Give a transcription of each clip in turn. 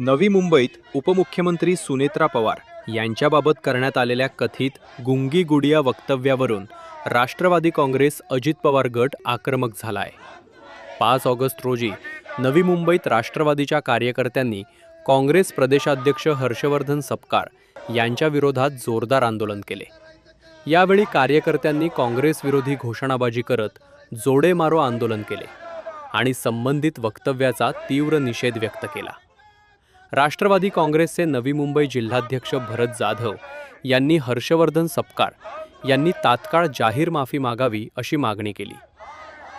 नवी मुंबईत उपमुख्यमंत्री सुनेत्रा पवार यांच्याबाबत करण्यात आलेल्या कथित गुंगी गुडिया वक्तव्यावरून राष्ट्रवादी काँग्रेस अजित पवार गट आक्रमक झाला आहे. 5 ऑगस्ट रोजी नवी मुंबईत राष्ट्रवादीच्या कार्यकर्त्यांनी काँग्रेस प्रदेशाध्यक्ष हर्षवर्धन सपकाळ यांच्या विरोधात जोरदार आंदोलन केले. यावेळी कार्यकर्त्यांनी काँग्रेस विरोधी घोषणाबाजी करत जोडे मारो आंदोलन केले आणि संबंधित वक्तव्याचा तीव्र निषेध व्यक्त केला. राष्ट्रवादी काँग्रेसचे नवी मुंबई जिल्हाध्यक्ष भरत जाधव यांनी हर्षवर्धन सपकाळ यांनी तात्काळ जाहीर माफी मागावी अशी मागणी केली.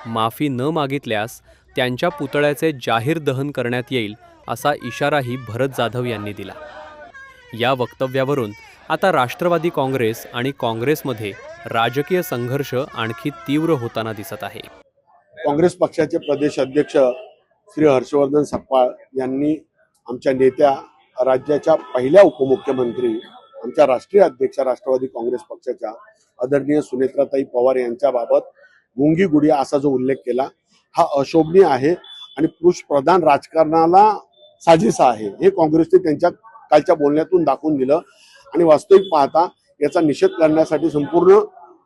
माफी न मागितल्यास त्यांच्या पुतळ्याचे जाहीर दहन करण्यात येईल असा इशाराही भरत जाधव यांनी दिला. या वक्तव्यावरून आता राष्ट्रवादी काँग्रेस आणि काँग्रेसमध्ये राजकीय संघर्ष आणखी तीव्र होताना दिसत आहे. काँग्रेस पक्षाचे प्रदेश अध्यक्ष श्री हर्षवर्धन सपकाळ यांनी आमच्या नेत्या, राज्याच्या पहिल्या उपमुख्यमंत्री, आमच्या राष्ट्रीय अध्यक्ष राष्ट्रवादी काँग्रेस पक्षाच्या आदरणीय सुनेत्राताई पवार यांच्याबाबत गुंगी गुडिया असा जो उल्लेख केला, हा अशोभनीय आहे आणि पुरुष प्रधान राजकारणाला साजेसा आहे. हे काँग्रेसने त्यांच्या कालच्या बोलण्यातून दाखवून दिलं आणि वास्तविक पाहता याचा निषेध करण्यासाठी संपूर्ण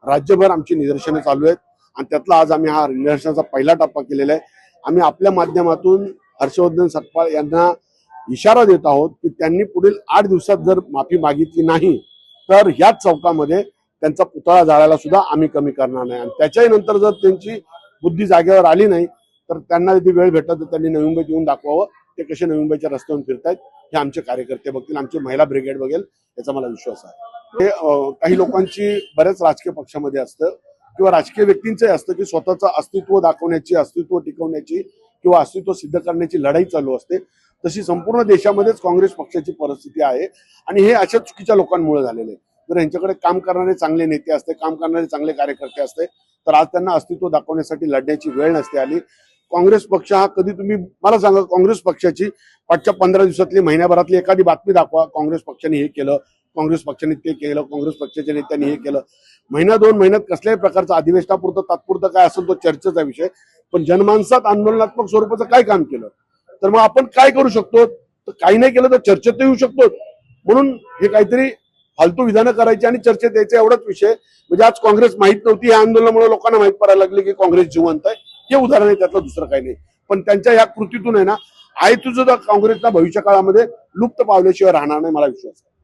राज्यभर आमची निदर्शने चालू आहेत आणि त्यातला आज आम्ही हा निदर्शनाचा पहिला टप्पा केलेला आहे. आम्ही आपल्या माध्यमातून हर्षवर्धन सपकाळ यांना इशारा देत आहोत की त्यांनी पुढील 8 दिवसात जर माफी मागितली नाही तर ह्याच चौकामध्ये त्यांचा पुतळा जाळायला सुद्धा आम्ही कमी करणार नाही. आणि त्याच्याही नंतर जर त्यांची बुद्धी जागेवर आली नाही तर त्यांना यदि वेळ भेटत तर त्यांनी नवी मुंबईत येऊन दाखवावं. ते कसे नवी मुंबईच्या रस्त्यावरून फिरतायत हे आमचे कार्यकर्ते बघतील, आमची महिला ब्रिगेड बघेल, याचा मला विश्वास आहे. हे काही लोकांची बऱ्याच राजकीय पक्षामध्ये असतं किंवा राजकीय व्यक्तींचंही असतं की स्वतःचं अस्तित्व दाखवण्याची, अस्तित्व टिकवण्याची किंवा अस्तित्व सिद्ध करण्याची लढाई चालू असते. तशी संपूर्ण देशामध्येच काँग्रेस पक्षाची परिस्थिती आहे आणि हे अशा चुकीच्या लोकांमुळे झालेले आहे. जर यांच्याकडे काम करणारे चांगले नेते असते, काम करणारे चांगले कार्यकर्ते असते तर आज त्यांना अस्तित्व दाखवण्यासाठी लढण्याची वेळ नसते आली. काँग्रेस पक्ष हा कधी, तुम्ही मला सांगा, काँग्रेस पक्षाची पाठच्या 15 दिवसातली, महिन्याभरातली एखादी बातमी दाखवा, काँग्रेस पक्षाने हे केलं, काँग्रेस पक्षाने ते केलं, काँग्रेस पक्षाच्या नेत्यांनी हे केलं. महिना 2 महिन्यात कसल्याही प्रकारचं अधिवेशनापुरतं तात्पुरतं काय असेल तो चर्चेचा विषय, पण जनमानसात आंदोलनात्मक स्वरूपाचं काय काम केलं तर मग आपण काय करू शकतो? तर काही नाही केलं तर चर्चेत येऊ शकतो. म्हणून हे काहीतरी फालतू विधानं करायची आणि चर्चेत यायचं एवढाच विषय. म्हणजे आज काँग्रेस माहित नव्हती, या आंदोलनामुळे लोकांना माहित पडायला लागले की काँग्रेस जिवंत आहे. हे उदाहरण आहे, त्यातलं दुसरं काही नाही. पण त्यांच्या या कृतीतून आहे ना, तुझं काँग्रेसला भविष्य काळामध्ये लुप्त पावल्याशिवाय राहणार नाही, मला विश्वास आहे.